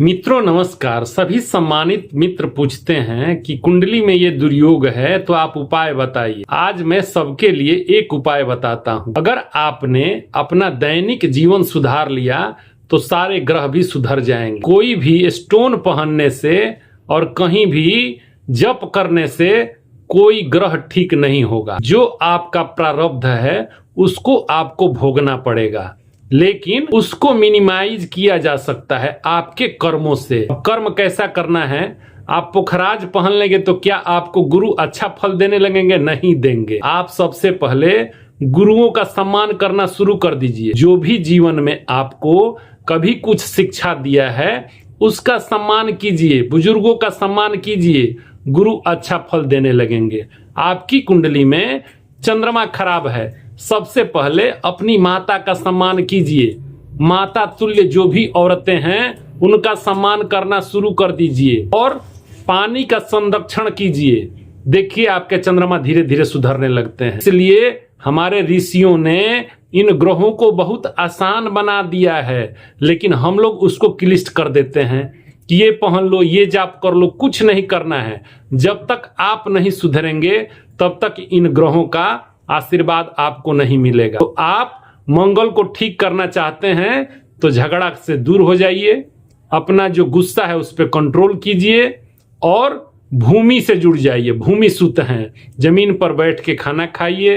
मित्रों नमस्कार। सभी सम्मानित मित्र पूछते हैं कि कुंडली में ये दुर्योग है तो आप उपाय बताइए। आज मैं सबके लिए एक उपाय बताता हूँ। अगर आपने अपना दैनिक जीवन सुधार लिया तो सारे ग्रह भी सुधर जाएंगे। कोई भी स्टोन पहनने से और कहीं भी जप करने से कोई ग्रह ठीक नहीं होगा। जो आपका प्रारब्ध है उसको आपको भोगना पड़ेगा, लेकिन उसको मिनिमाइज किया जा सकता है आपके कर्मों से। कर्म कैसा करना है? आप पोखराज पहन लेंगे तो क्या आपको गुरु अच्छा फल देने लगेंगे? नहीं देंगे। आप सबसे पहले गुरुओं का सम्मान करना शुरू कर दीजिए। जो भी जीवन में आपको कभी कुछ शिक्षा दिया है उसका सम्मान कीजिए, बुजुर्गों का सम्मान कीजिए, गुरु अच्छा फल देने लगेंगे। आपकी कुंडली में चंद्रमा खराब है, सबसे पहले अपनी माता का सम्मान कीजिए। माता तुल्य जो भी औरतें हैं उनका सम्मान करना शुरू कर दीजिए और पानी का संरक्षण कीजिए। देखिए आपके चंद्रमा धीरे धीरे सुधरने लगते हैं। इसलिए हमारे ऋषियों ने इन ग्रहों को बहुत आसान बना दिया है, लेकिन हम लोग उसको क्लिष्ट कर देते हैं कि ये पहन लो, ये जाप कर लो। कुछ नहीं करना है। जब तक आप नहीं सुधरेंगे तब तक इन ग्रहों का आशीर्वाद आपको नहीं मिलेगा। तो आप मंगल को ठीक करना चाहते हैं तो झगड़ा से दूर हो जाइए, अपना जो गुस्सा है उस पर कंट्रोल कीजिए और भूमि से जुड़ जाइए। भूमि सुत हैं, जमीन पर बैठ के खाना खाइए,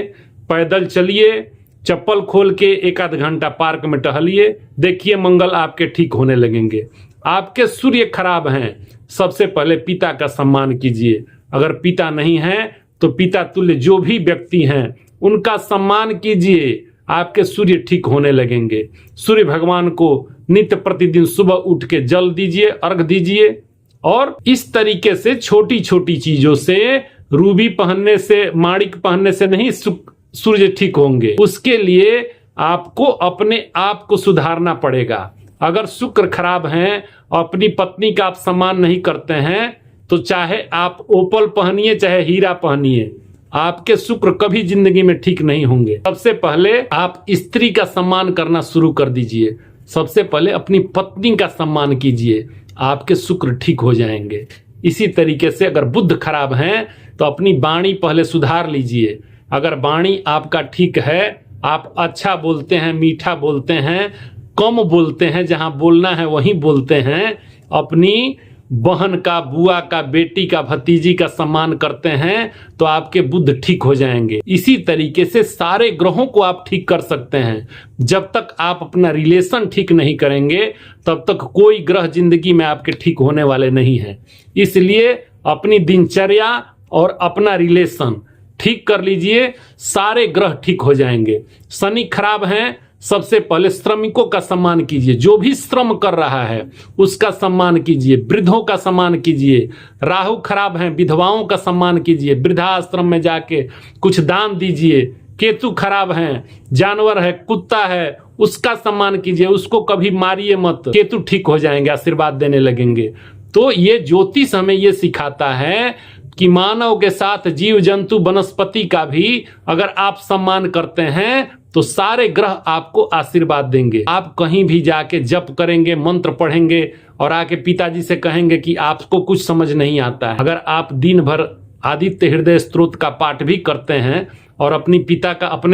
पैदल चलिए, चप्पल खोल के एक आध घंटा पार्क में टहलिए। देखिए मंगल आपके ठीक होने लगेंगे। आपके सूर्य खराब हैं, सबसे पहले पिता का सम्मान कीजिए। अगर पिता नहीं है तो पिता तुल्य जो भी व्यक्ति हैं उनका सम्मान कीजिए। आपके सूर्य ठीक होने लगेंगे। सूर्य भगवान को नित्य प्रतिदिन सुबह उठ के जल दीजिए, अर्घ दीजिए। और इस तरीके से छोटी छोटी चीजों से, रूबी पहनने से, माणिक पहनने से नहीं सूर्य ठीक होंगे। उसके लिए आपको अपने आप को सुधारना पड़ेगा। अगर शुक्र खराब हैं और अपनी पत्नी का आप सम्मान नहीं करते हैं तो चाहे आप ओपल पहनिए चाहे हीरा पहनिए, आपके शुक्र कभी जिंदगी में ठीक नहीं होंगे। सबसे पहले आप स्त्री का सम्मान करना शुरू कर दीजिए। सबसे पहले अपनी पत्नी का सम्मान कीजिए, आपके शुक्र ठीक हो जाएंगे। इसी तरीके से अगर बुध खराब हैं तो अपनी वाणी पहले सुधार लीजिए। अगर वाणी आपका ठीक है, आप अच्छा बोलते हैं, मीठा बोलते हैं, कम बोलते हैं, जहां बोलना है वहीं बोलते हैं, अपनी बहन का, बुआ का, बेटी का, भतीजी का सम्मान करते हैं तो आपके बुध ठीक हो जाएंगे। इसी तरीके से सारे ग्रहों को आप ठीक कर सकते हैं। जब तक आप अपना रिलेशन ठीक नहीं करेंगे तब तक कोई ग्रह जिंदगी में आपके ठीक होने वाले नहीं है। इसलिए अपनी दिनचर्या और अपना रिलेशन ठीक कर लीजिए, सारे ग्रह ठीक हो जाएंगे। शनि खराब हैं, सबसे पहले श्रमिकों का सम्मान कीजिए। जो भी श्रम कर रहा है उसका सम्मान कीजिए, वृद्धों का सम्मान कीजिए। राहु खराब हैं, विधवाओं का सम्मान कीजिए, वृद्धाश्रम में जाके कुछ दान दीजिए। केतु खराब हैं, जानवर है, कुत्ता है, उसका सम्मान कीजिए, उसको कभी मारिए मत। केतु ठीक हो जाएंगे, आशीर्वाद देने लगेंगे। तो ये ज्योतिष हमें ये सिखाता है कि मानव के साथ जीव जंतु वनस्पति का भी अगर आप सम्मान करते हैं तो सारे ग्रह आपको आशीर्वाद देंगे। आप कहीं भी जाके जप करेंगे, मंत्र पढ़ेंगे और आके पिताजी से कहेंगे कि आपको कुछ समझ नहीं आता है। अगर आप दिन भर आदित्य हृदय स्तोत्र का पाठ भी करते हैं और अपने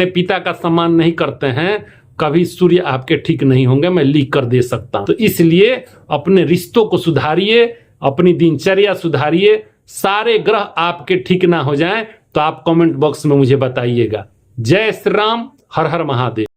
पिता का सम्मान नहीं करते हैं, कभी सूर्य आपके ठीक नहीं होंगे। मैं लिख कर दे सकता हूं। तो इसलिए अपने रिश्तों को सुधारिए, अपनी दिनचर्या सुधारिए। सारे ग्रह आपके ठीक ना हो जाएं तो आप कमेंट बॉक्स में मुझे बताइएगा। जय श्री राम, हर हर महादेव।